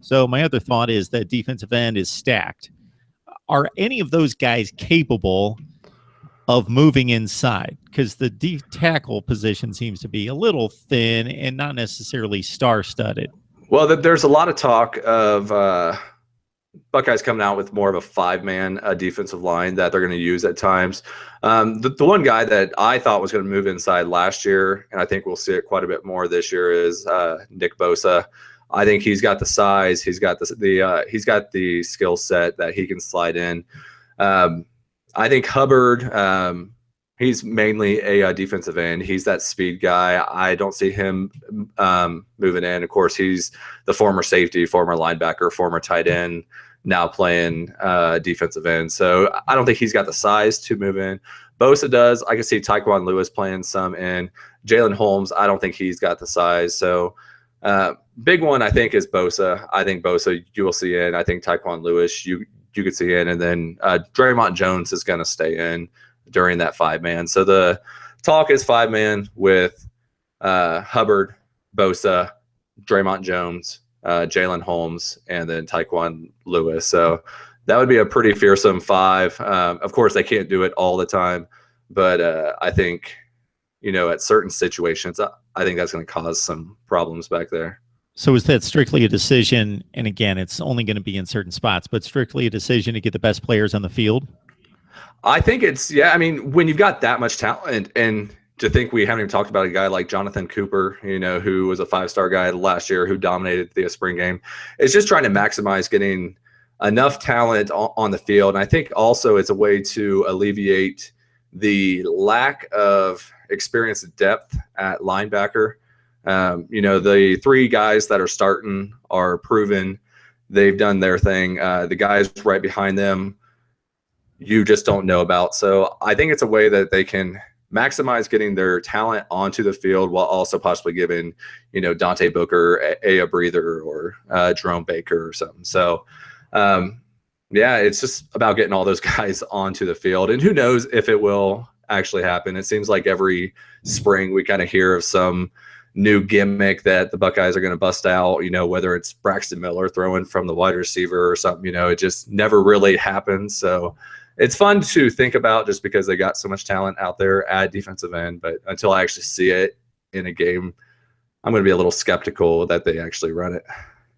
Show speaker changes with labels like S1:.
S1: So my other thought is that defensive end is stacked. Are any of those guys capable of moving inside? Because the D tackle position seems to be a little thin and not necessarily star-studded.
S2: Well, there's a lot of talk of Buckeyes coming out with more of a five-man defensive line that they're going to use at times. The one guy that I thought was going to move inside last year, and I think we'll see it quite a bit more this year, is Nick Bosa. I think he's got the size, he's got he's got the skill set that he can slide in. I think Hubbard, he's mainly a defensive end. He's that speed guy. I don't see him moving in. Of course, he's the former safety, former linebacker, former tight end, now playing defensive end. So I don't think he's got the size to move in. Bosa does. I can see Tyquan Lewis playing some in. Jalyn Holmes, I don't think he's got the size. So big one, I think, is Bosa. I think Bosa you will see in. I think Tyquan Lewis you could see in. And then Draymond Jones is going to stay in during that five-man. So the talk is five-man with Hubbard, Bosa, Draymond Jones, Jalyn Holmes, and then Tyquan Lewis. So that would be a pretty fearsome five. Of course, they can't do it all the time, but I think, at certain situations, I think that's going to cause some problems back there.
S1: So is that strictly a decision? And again, it's only going to be in certain spots, but strictly a decision to get the best players on the field?
S2: I think it's, yeah, I mean, when you've got that much talent, and to think we haven't even talked about a guy like Jonathan Cooper, who was a five-star guy last year who dominated the spring game, it's just trying to maximize getting enough talent on the field. And I think also it's a way to alleviate the lack of experience and depth at linebacker. The three guys that are starting are proven. They've done their thing. The guys right behind them, you just don't know about. So I think it's a way that they can maximize getting their talent onto the field while also possibly giving, Dante Booker a breather, or Jerome Baker or something. So, yeah, it's just about getting all those guys onto the field. And who knows if it will actually happen. It seems like every spring we kind of hear of some new gimmick that the Buckeyes are going to bust out, whether it's Braxton Miller throwing from the wide receiver or something, it just never really happens. So it's fun to think about just because they got so much talent out there at defensive end. But until I actually see it in a game, I'm going to be a little skeptical that they actually run it.